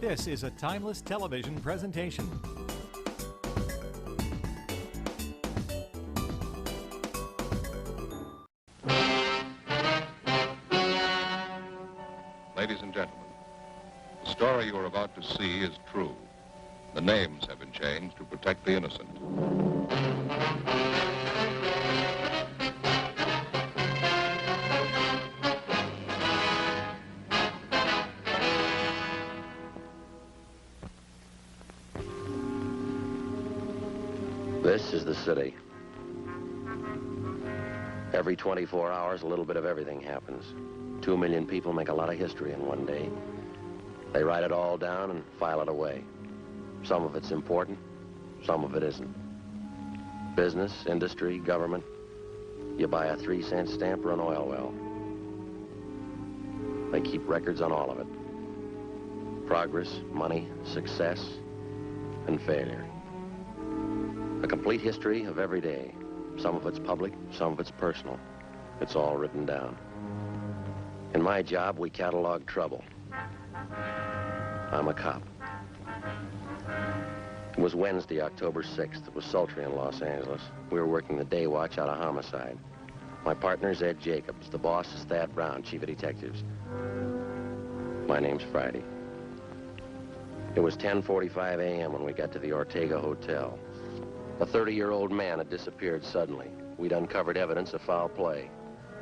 This is a timeless television presentation. Ladies and gentlemen, the story you are about to see is true. The names have been changed to protect the innocent. This is the city. Every 24 hours, a little bit of everything happens. 2 million people make a lot of history in one day. They write it all down and file it away. Some of it's important, some of it isn't. Business, industry, government. You buy a 3-cent stamp or an oil well. They keep records on all of it. Progress, money, success, and failure. A complete history of every day. Some of it's public, some of it's personal. It's all written down. In my job, we catalog trouble. I'm a cop. It was Wednesday, October 6th. It was sultry in Los Angeles. We were working the day watch out of homicide. My partner's Ed Jacobs. The boss is Thad Brown, chief of detectives. My name's Friday. It was 10:45 a.m. when we got to the Ortega Hotel. A 30-year-old man had disappeared suddenly. We'd uncovered evidence of foul play.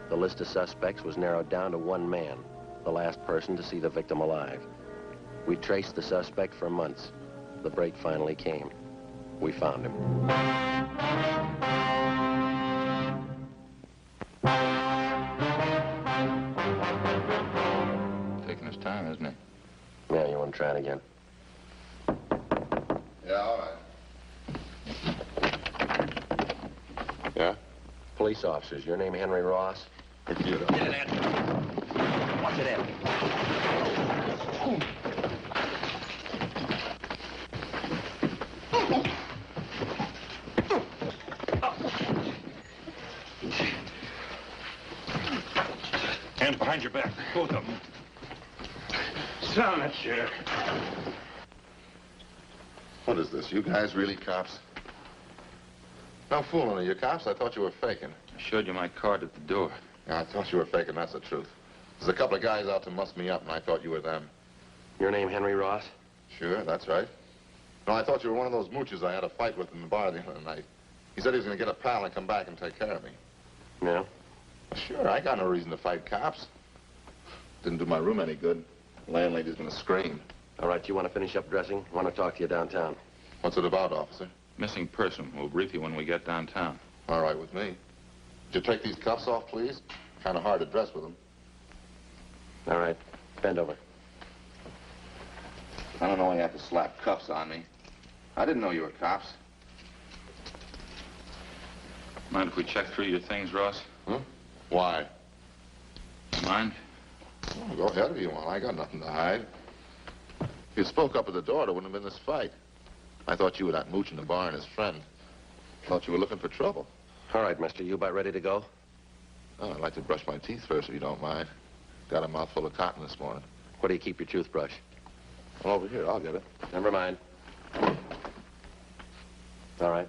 The list of suspects was narrowed down to one man, the last person to see the victim alive. We traced the suspect for months. The break finally came. We found him. Taking his time, isn't it? Yeah, you want to try it again? Yeah, all right. Yeah? Police officers. Your name Henry Ross? Get it, Ed. Watch it, Ed. Hands behind your back, both of them. Sit down in that chair. What is this? You guys really cops? No fooling you cops. I thought you were faking. I showed you my card at the door. Yeah, I thought you were faking. That's the truth. There's a couple of guys out to muss me up, and I thought you were them. Your name Henry Ross? Sure, that's right. No, I thought you were one of those mooches I had a fight with in the bar the other night. He said he was going to get a pal and come back and take care of me. Yeah? Well, sure, I got no reason to fight cops. Didn't do my room any good. The landlady's going to scream. All right, you want to finish up dressing? I want to talk to you downtown. What's it about, officer? Missing person. We'll brief you when we get downtown. All right with me. Would you take these cuffs off, please? Kind of hard to dress with them. All right, bend over. I don't know why you have to slap cuffs on me. I didn't know you were cops. Mind if we check through your things, Ross? Huh? Why? Mind? Oh, go ahead if you want. I got nothing to hide. If you spoke up at the door, there wouldn't have been this fight. I thought you were that mooch in the bar and his friend. Thought you were looking for trouble. All right, mister, you about ready to go? Oh, I'd like to brush my teeth first, if you don't mind. Got a mouthful of cotton this morning. Where do you keep your toothbrush? Well, over here, I'll get it. Never mind. All right.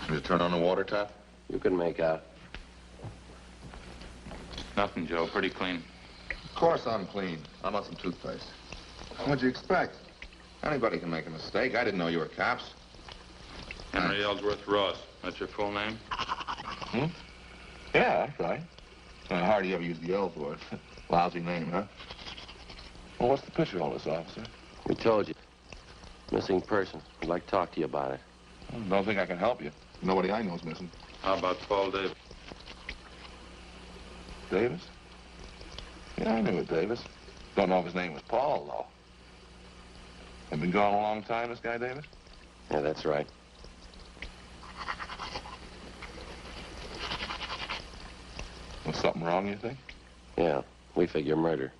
Will you turn on the water tap? You can make out. Nothing, Joe. Pretty clean. Of course I'm clean. I want some toothpaste. What'd you expect? Anybody can make a mistake. I didn't know you were cops. Henry Ellsworth Ross. That's your full name? Hmm? Yeah, that's right. I hardly ever use the L's word. Lousy name, huh? Well, what's the picture of all this, officer? We told you. Missing person. I'd like to talk to you about it. I don't think I can help you. Nobody I know's missing. How about Paul Davis? Davis? Yeah, I knew it, Davis. Don't know if his name was Paul, though. Have been gone a long time, this guy, Davis? Yeah, that's right. Was something wrong, you think? Yeah, we figure murder.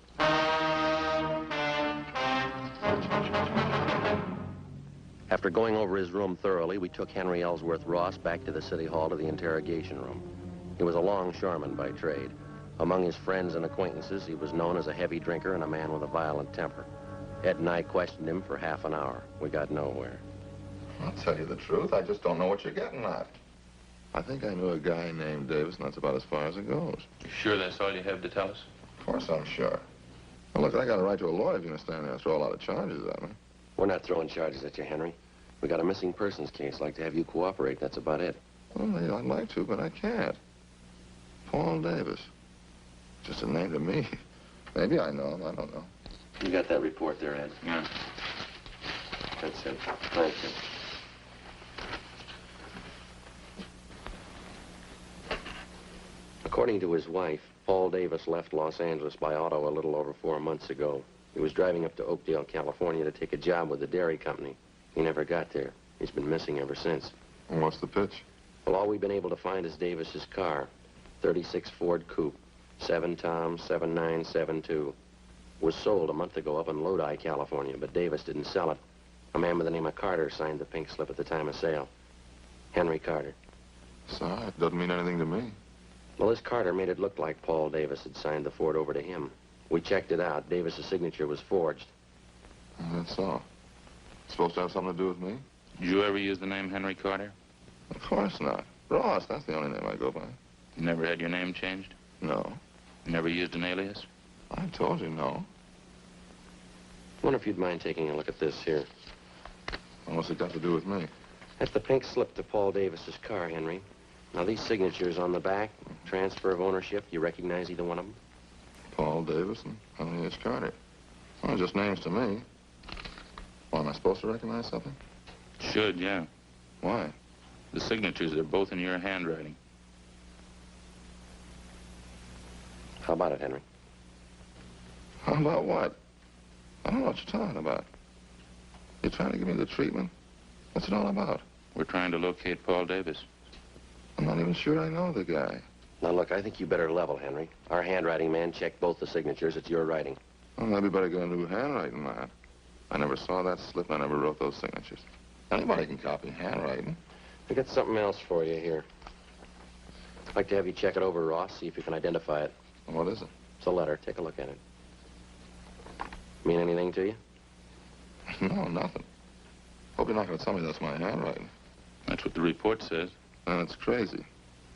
After After going over his room thoroughly, we took Henry Ellsworth Ross back to the city hall to the interrogation room. He was a longshoreman by trade. Among his friends and acquaintances, he was known as a heavy drinker and a man with a violent temper. Ed and I questioned him for half an hour. We got nowhere. I'll tell you the truth. I just don't know what you're getting at. I think I knew a guy named Davis, and that's about as far as it goes. You sure that's all you have to tell us? Of course I'm sure. Well, look, I got a right to a lawyer if you're going to stand there and throw a lot of charges at me. We're not throwing charges at you, Henry. We got a missing persons case. I'd like to have you cooperate. That's about it. Well, yeah, I'd like to, but I can't. Paul Davis. Just a name to me. Maybe I know him. I don't know. You got that report there, Ed? Yeah. That's it. Thank you. According to his wife, Paul Davis left Los Angeles by auto a little over 4 months ago. He was driving up to Oakdale, California to take a job with the dairy company. He never got there. He's been missing ever since. And what's the pitch? Well, all we've been able to find is Davis's car. 36 Ford Coupe, 7 Tom 7972. Was sold a month ago up in Lodi, California, but Davis didn't sell it. A man by the name of Carter signed the pink slip at the time of sale. Henry Carter. Sorry, it doesn't mean anything to me. Well, this Carter made it look like Paul Davis had signed the Ford over to him. We checked it out. Davis's signature was forged. That's all. Supposed to have something to do with me? Did you ever use the name Henry Carter? Of course not. Ross, that's the only name I go by. You never had your name changed? No. You never used an alias? I told you no. Wonder if you'd mind taking a look at this here. And what's it got to do with me? That's the pink slip to Paul Davis's car, Henry. Now, these signatures on the back, transfer of ownership, you recognize either one of them? Paul Davis and Henry H. Carter. Well, just names to me. Well, am I supposed to recognize something? Should, yeah. Why? The signatures are both in your handwriting. How about it, Henry? How about what? I don't know what you're talking about. You're trying to give me the treatment? What's it all about? We're trying to locate Paul Davis. I'm not even sure I know the guy. Now, look, I think you better level, Henry. Our handwriting man checked both the signatures. It's your writing. Well, maybe better get a new handwriting, man. I never saw that slip. I never wrote those signatures. Anybody can copy handwriting. I got something else for you here. I'd like to have you check it over, Ross, see if you can identify it. What is it? It's a letter. Take a look at it. Mean anything to you? No, nothing. Hope you're not going to tell me that's my handwriting. That's what the report says. And it's crazy.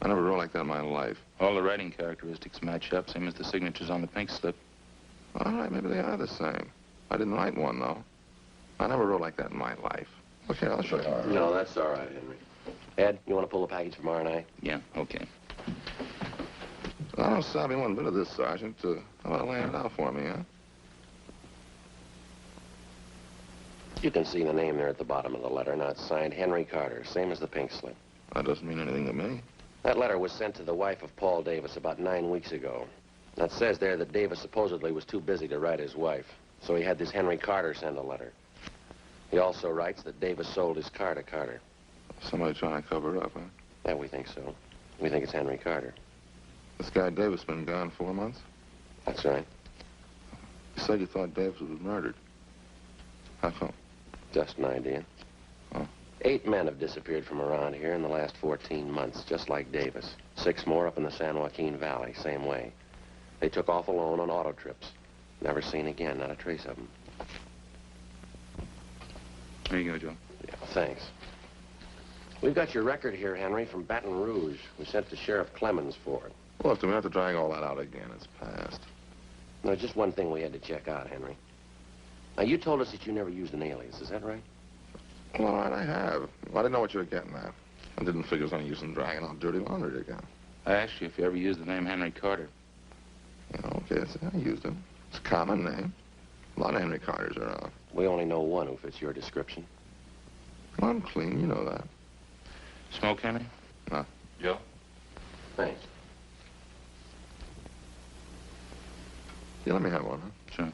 I never wrote like that in my life. All the writing characteristics match up, same as the signatures on the pink slip. All right, maybe they are the same. I didn't write one, though. I never wrote like that in my life. Okay, I'll show you. No, that's all right, Henry. Ed, you want to pull the package from R&I? Yeah, okay. I don't sabe one bit of this, Sergeant. How about laying it out for me, huh? You can see the name there at the bottom of the letter. Now, it's signed Henry Carter, same as the pink slip. That doesn't mean anything to me. That letter was sent to the wife of Paul Davis about 9 weeks ago. That says there that Davis supposedly was too busy to write his wife, so he had this Henry Carter send a letter. He also writes that Davis sold his car to Carter. Somebody trying to cover it up, huh? Yeah, we think so. We think it's Henry Carter. This guy Davis been gone 4 months? That's right. You said you thought Davis was murdered. How come? Just an idea. Oh. 8 men have disappeared from around here in the last 14 months, just like Davis. 6 more up in the San Joaquin Valley, same way. They took off alone on auto trips. Never seen again, not a trace of them. Here you go, Joe. Yeah, thanks. We've got your record here, Henry, from Baton Rouge. We sent to Sheriff Clemens for it. Look, do we have to drag all that out again? It's past. No, just one thing we had to check out, Henry. Now, you told us that you never used an alias, is that right? Well, all right, I have. Well, I didn't know what you were getting at. I didn't figure it was any use in dragging out dirty laundry again. I asked you if you ever used the name Henry Carter. Yeah, okay, I used it. It's a common name. A lot of Henry Carters are around. We only know one who fits your description. Well, I'm clean, you know that. Smoke, Henry? No. Joe? Thanks. Yeah, let me have one, huh? Sure.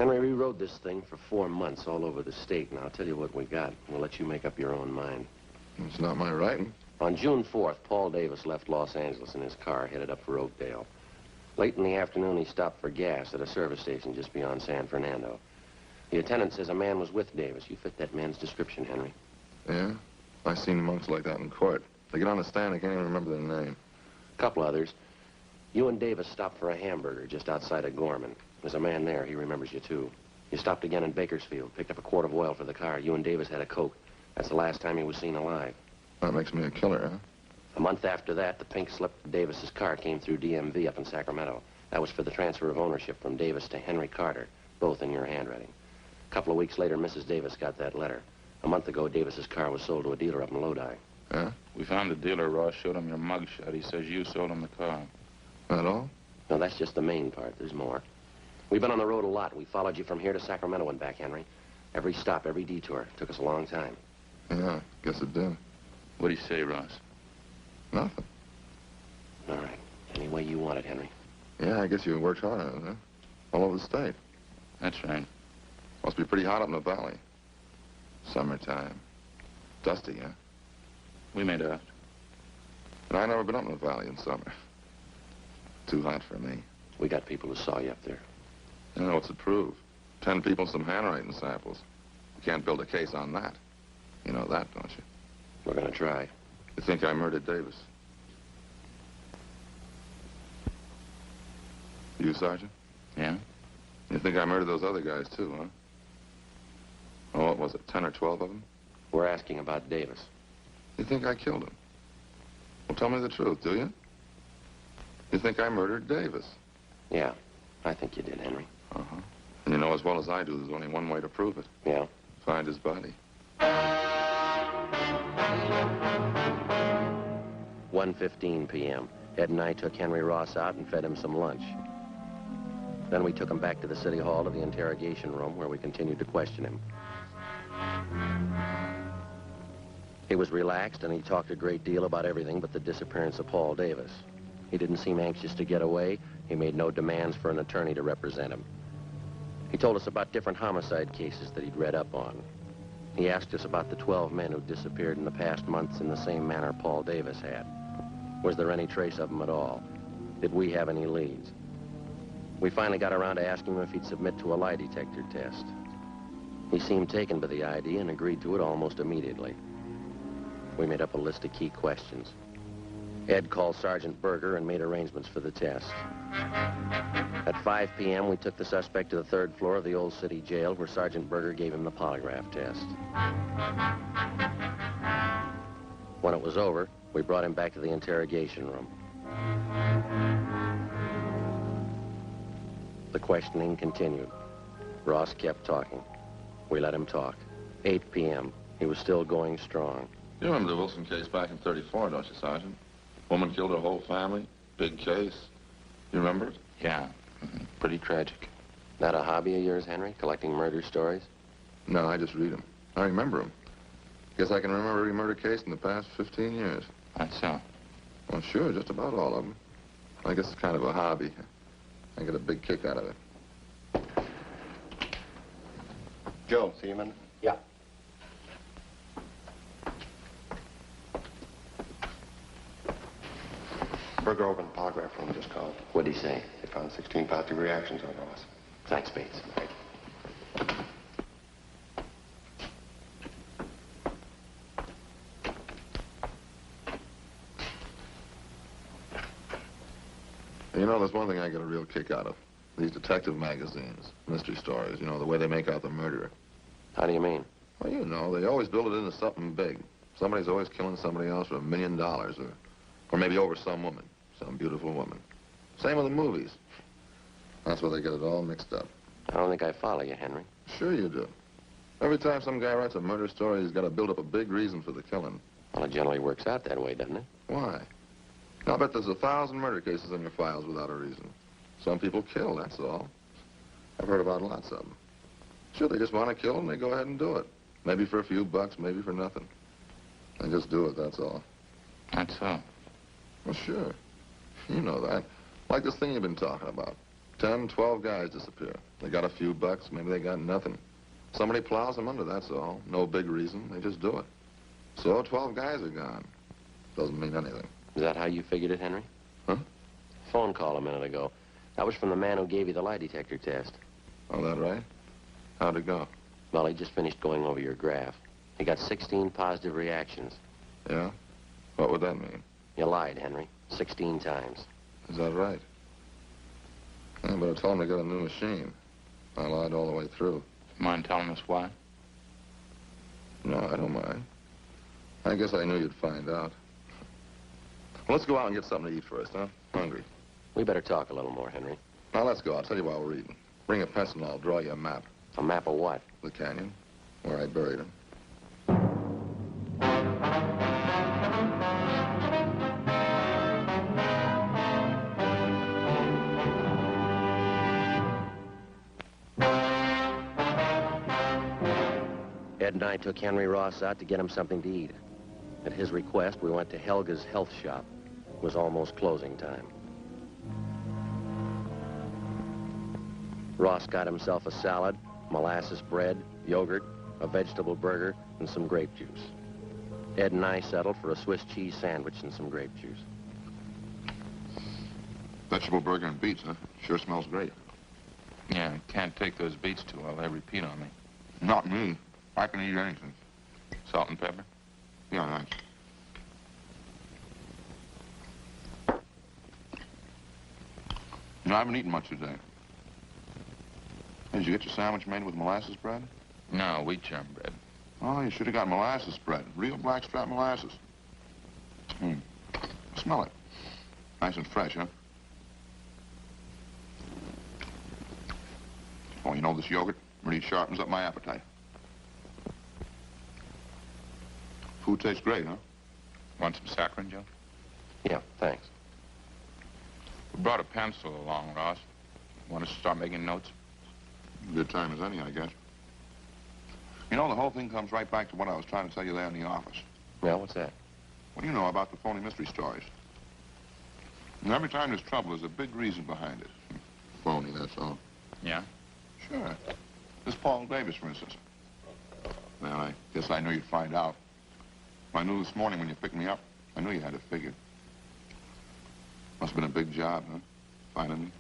Henry, we rode this thing for 4 months all over the state, and I'll tell you what we got. We'll let you make up your own mind. It's not my writing. On June 4th, Paul Davis left Los Angeles in his car, headed up for Oakdale. Late in the afternoon, he stopped for gas at a service station just beyond San Fernando. The attendant says a man was with Davis. You fit that man's description, Henry. Yeah? I've seen monks like that in court. They get on the stand, they can't even remember their name. A couple others. You and Davis stopped for a hamburger just outside of Gorman. There's a man there. He remembers you, too. You stopped again in Bakersfield, picked up a quart of oil for the car. You and Davis had a Coke. That's the last time he was seen alive. That makes me a killer, huh? A month after that, the pink slip of Davis's car came through DMV up in Sacramento. That was for the transfer of ownership from Davis to Henry Carter, both in your handwriting. A couple of weeks later, Mrs. Davis got that letter. A month ago, Davis's car was sold to a dealer up in Lodi. Yeah? We found the dealer. Ross showed him your mugshot. He says you sold him the car. That all? No, that's just the main part. There's more. We've been on the road a lot. We followed you from here to Sacramento and back, Henry. Every stop, every detour. Took us a long time. Yeah, guess it did. What'd he say, Ross? Nothing. All right. Any way you want it, Henry. Yeah, I guess you worked hard on it, huh? All over the state. That's right. Must be pretty hot up in the valley. Summertime. Dusty, huh? We made out. And I've never been up in the valley in summer. Too hot for me. We got people who saw you up there. You know, what's it prove? 10 people, some handwriting samples. You can't build a case on that. You know that, don't you? We're gonna try. You think I murdered Davis? You, Sergeant? Yeah? You think I murdered those other guys, too, huh? Oh, what was it, 10 or 12 of them? We're asking about Davis. You think I killed him? Well, tell me the truth, do you? You think I murdered Davis? Yeah, I think you did, Henry. Uh-huh. And you know as well as I do, there's only one way to prove it. Yeah? Find his body. 1:15 p.m. Ed and I took Henry Ross out and fed him some lunch. Then we took him back to the city hall to the interrogation room where we continued to question him. He was relaxed and he talked a great deal about everything but the disappearance of Paul Davis. He didn't seem anxious to get away. He made no demands for an attorney to represent him. He told us about different homicide cases that he'd read up on. He asked us about the 12 men who disappeared in the past months in the same manner Paul Davis had. Was there any trace of them at all? Did we have any leads? We finally got around to asking him if he'd submit to a lie detector test. He seemed taken by the idea and agreed to it almost immediately. We made up a list of key questions. Ed called Sergeant Berger and made arrangements for the test. At 5 p.m., we took the suspect to the 3rd floor of the old city jail where Sergeant Berger gave him the polygraph test. When it was over, we brought him back to the interrogation room. The questioning continued. Ross kept talking. We let him talk. 8 p.m. He was still going strong. You remember the Wilson case back in '34, don't you, Sergeant? Woman killed her whole family. Big case. You remember it? Yeah. Pretty tragic. That a hobby of yours, Henry? Collecting murder stories? No, I just read them. I remember them. Guess I can remember every murder case in the past 15 years. That's so. Well, sure, just about all of them. I guess it's kind of a hobby. I get a big kick out of it. Joe, see you, man? Yeah. Berger over in the polygraph room just called. What'd he say? They found 16 positive reactions on Ross. Thanks, Bates. You know, there's one thing I get a real kick out of. These detective magazines, mystery stories, you know, the way they make out the murderer. How do you mean? Well, you know, they always build it into something big. Somebody's always killing somebody else for $1 million, or maybe over some woman, some beautiful woman. Same with the movies. That's where they get it all mixed up. I don't think I follow you, Henry. Sure you do. Every time some guy writes a murder story, he's got to build up a big reason for the killing. Well, it generally works out that way, doesn't it? Why? I'll bet there's 1,000 murder cases in your files without a reason. Some people kill, that's all. I've heard about lots of them. Sure, they just want to kill and they go ahead and do it. Maybe for a few bucks, maybe for nothing. They just do it, that's all. That's so. Well, sure. You know that. Like this thing you've been talking about. 10, 12 guys disappear. They got a few bucks, maybe they got nothing. Somebody plows them under, that's all. No big reason, they just do it. So 12 guys are gone. Doesn't mean anything. Is that how you figured it, Henry? Huh? Phone call a minute ago. That was from the man who gave you the lie detector test. Oh, that right? How'd it go? Well, he just finished going over your graph. He got 16 positive reactions. Yeah? What would that mean? You lied, Henry. 16 times. Is that right? Yeah, but I told him to get a new machine. I lied all the way through. Mind telling us why? No, I don't mind. I guess I knew you'd find out. Well, let's go out and get something to eat first, huh? Hungry. We better talk a little more, Henry. Now, let's go. I'll tell you while we're eating. Bring a pencil and I'll draw you a map. A map of what? The canyon, where I buried him. Ed and I took Henry Ross out to get him something to eat. At his request, we went to Helga's health shop. It was almost closing time. Ross got himself a salad, molasses bread, yogurt, a vegetable burger, and some grape juice. Ed and I settled for a Swiss cheese sandwich and some grape juice. Vegetable burger and beets, huh? Sure smells great. Yeah, I can't take those beets too well. They repeat on me. Not me. I can eat anything. Salt and pepper? Yeah, nice. You know, I haven't eaten much today. Hey, did you get your sandwich made with molasses bread? No, wheat germ bread. Oh, you should have got molasses bread. Real blackstrap molasses. Smell it. Nice and fresh, huh? Oh, you know, this yogurt really sharpens up my appetite. Food tastes great, huh? Want some saccharin, Joe? Yeah, thanks. We brought a pencil along, Ross. Want us to start making notes? Good time as any, I guess. You know, the whole thing comes right back to what I was trying to tell you there in the office. Yeah, what's that? Well, you know about the phony mystery stories. And every time there's trouble, there's a big reason behind it. Phony, that's all. Yeah? Sure. This Paul Davis, for instance. Well, I guess I knew you'd find out. I knew this morning when you picked me up. I knew you had it figured. Must have been a big job, huh? Finding me.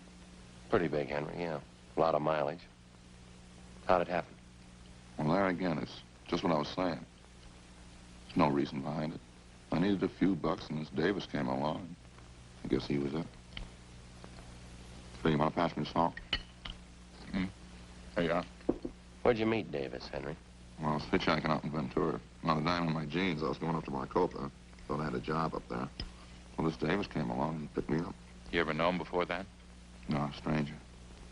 Pretty big, Henry, yeah. A lot of mileage. How'd it happen? Well, there again, it's just what I was saying. There's no reason behind it. I needed a few bucks, and this Davis came along. I guess he was it. Hey, you want to pass me the salt? There you are. Where'd you meet Davis, Henry? Well, I was hitchhiking out in Ventura. On the dime in my jeans, I was going up to Maricopa. Thought I had a job up there. Well, this Davis came along and picked me up. You ever know him before that? No, a stranger.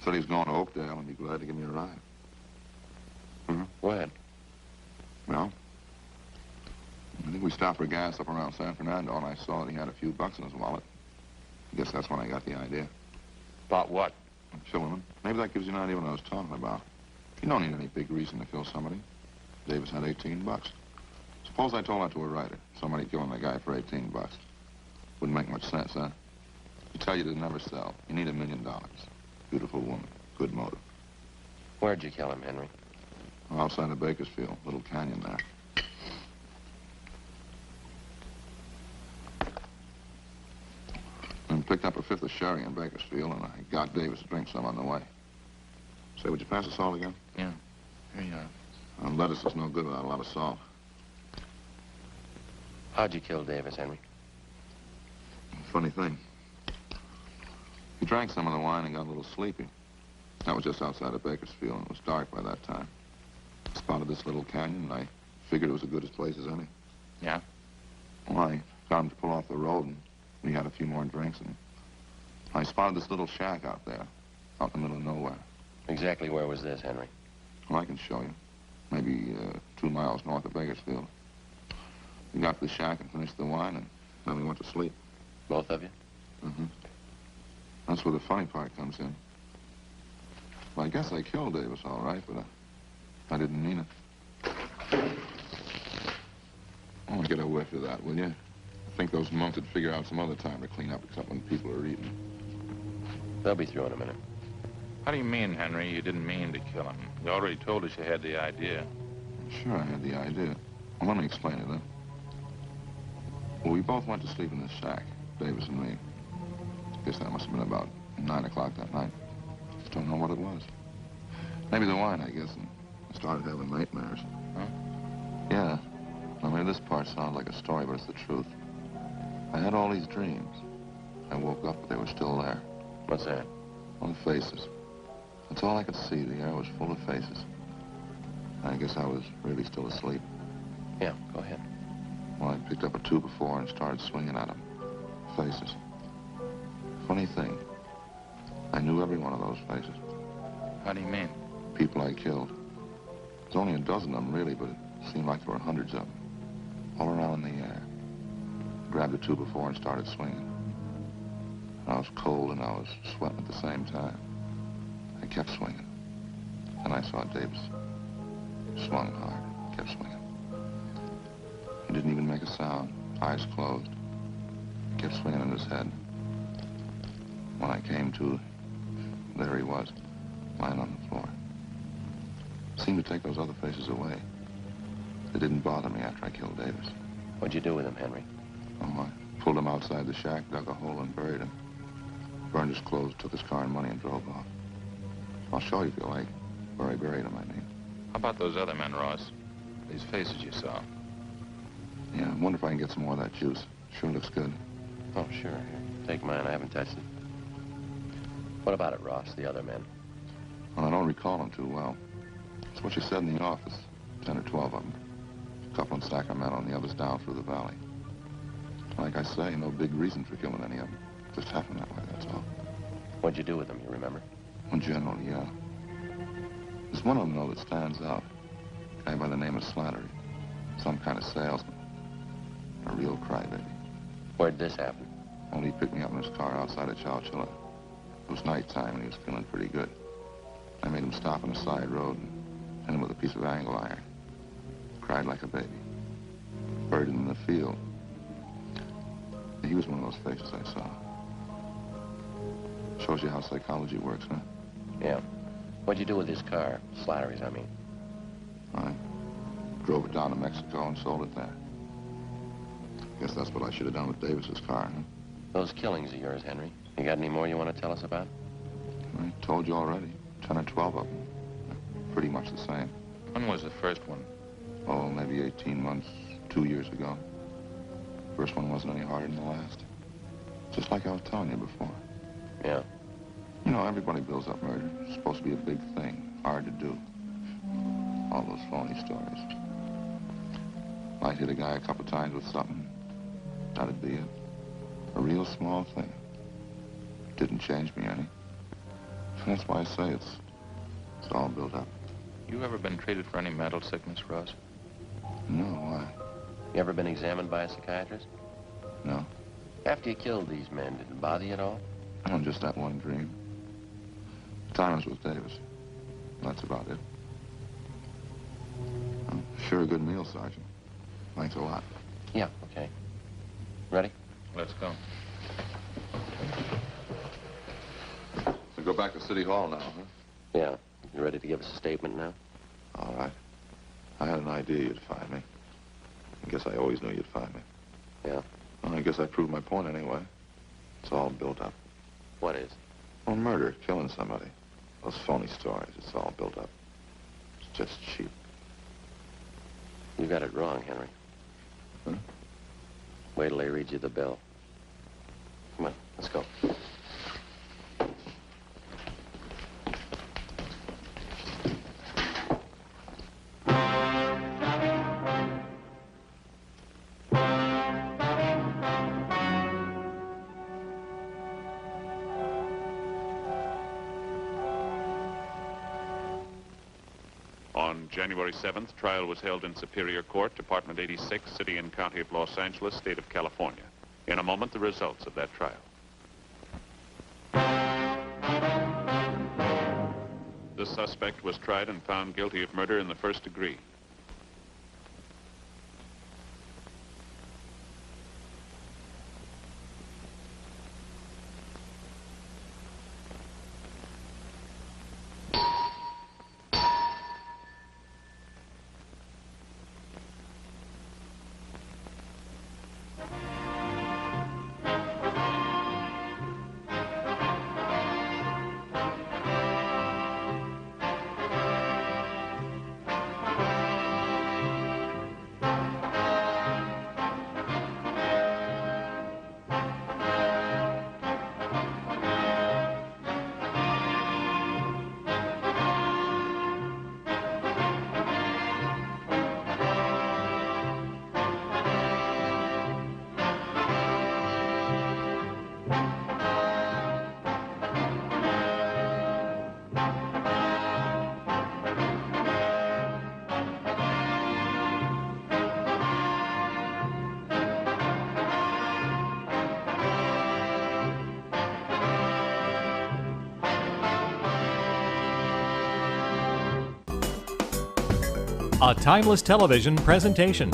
Said he was going to Oakdale and be glad to give me a ride. Go ahead. Well, I think we stopped for gas up around San Fernando, and I saw that he had a few bucks in his wallet. I guess that's when I got the idea. About what? Killing. Maybe that gives you an idea what I was talking about. You don't need any big reason to kill somebody. Davis had 18 bucks. Suppose I told that to a writer. Somebody killing a guy for 18 bucks. Wouldn't make much sense, huh? You tell you to never sell. You need $1 million. Beautiful woman. Good motive. Where'd you kill him, Henry? Outside of Bakersfield. Little canyon there. And picked up a fifth of sherry in Bakersfield, and I got Davis to drink some on the way. Say, would you pass the salt again? Yeah. Here you are. Lettuce is no good without a lot of salt. How'd you kill Davis, Henry? Funny thing. He drank some of the wine and got a little sleepy. That was just outside of Bakersfield, and it was dark by that time. Spotted this little canyon, and I figured it was as good a place as any. Yeah? Well, I got him to pull off the road, and we had a few more drinks, and I spotted this little shack out there, out in the middle of nowhere. Exactly where was this, Henry? Well, I can show you. Maybe 2 miles north of Bakersfield. We got to the shack and finished the wine, and then we went to sleep. Both of you? Mm-hmm. That's where the funny part comes in. Well, I guess I killed Davis, all right, but I didn't mean it. Oh, get a whiff of that, will you? I think those monks would figure out some other time to clean up except when people are eating. They'll be through in a minute. How do you mean, Henry, you didn't mean to kill him? You already told us you had the idea. Sure, I had the idea. Well, let me explain it then. Well, we both went to sleep in the shack, Davis and me. Guess that must have been about 9 o'clock that night. Just don't know what it was. Maybe the wine, I guess, and I started having nightmares. Huh? Yeah. I mean, this part sounds like a story, but it's the truth. I had all these dreams. I woke up, but they were still there. What's that? All the faces. That's all I could see. The air was full of faces. I guess I was really still asleep. Yeah, go ahead. Well, I picked up a 2x4 and started swinging at them. Faces. Funny thing, I knew every one of those faces. How do you mean? People I killed. There's only a dozen of them, really, but it seemed like there were hundreds of them. All around in the air. I grabbed the 2x4 and started swinging. I was cold and I was sweating at the same time. I kept swinging. And I saw Davis. Swung hard, kept swinging. He didn't even make a sound, eyes closed. He kept swinging in his head. When I came to, there he was, lying on the floor. Seemed to take those other faces away. They didn't bother me after I killed Davis. What'd you do with him, Henry? Oh, I pulled him outside the shack, dug a hole and buried him. Burned his clothes, took his car and money and drove off. I'll show you if you like. Where I buried him, I mean. How about those other men, Ross? These faces you saw. Yeah, I wonder if I can get some more of that juice. Sure looks good. Oh, sure. Here, take mine. I haven't touched it. What about it, Ross, the other men? Well, I don't recall them too well. It's what you said in the office. 10 or 12 of them. A couple in Sacramento and the others down through the valley. Like I say, no big reason for killing any of them. Just happened that way, that's all. What'd you do with them, you remember? In general, yeah. There's one of them, though, that stands out. A guy by the name of Slattery. Some kind of salesman. A real crybaby. Where'd this happen? Only he picked me up in his car outside of Chowchilla. It was nighttime and he was feeling pretty good. I made him stop on a side road and hit him with a piece of angle iron. Cried like a baby. Buried him in the field. He was one of those faces I saw. Shows you how psychology works, huh? Yeah. What'd you do with his car? Slattery's, I mean. I drove it down to Mexico and sold it there. Guess that's what I should have done with Davis's car, huh? Those killings of yours, Henry. You got any more you want to tell us about? I told you already. 10 or 12 of them. They're pretty much the same. When was the first one? Oh, maybe 18 months, 2 years ago. First one wasn't any harder than the last. Just like I was telling you before. Yeah. You know, everybody builds up murder. It's supposed to be a big thing. Hard to do. All those phony stories. Might hit a guy a couple times with something. That'd be it. A real small thing. Didn't change me any. That's why I say it's all built up. You ever been treated for any mental sickness, Ross? No, why? You ever been examined by a psychiatrist? No. After you killed these men, did it bother you at all? Oh, just that one dream. The time I was with Davis. That's about it. Oh, sure a good meal, Sergeant. Thanks a lot. Yeah, okay. Ready? Let's go. So go back to City Hall now, huh? Yeah. You ready to give us a statement now? All right. I had an idea you'd find me. I guess I always knew you'd find me. Yeah. Well, I guess I proved my point anyway. It's all built up. What is? Well, murder, killing somebody. Those phony stories, it's all built up. It's just cheap. You got it wrong, Henry. Huh? Wait till they read you the bill. Come on, let's go. On January 7th, trial was held in Superior Court, Department 86, City and County of Los Angeles, State of California. In a moment, the results of that trial. The suspect was tried and found guilty of murder in the first degree. A Timeless Television presentation.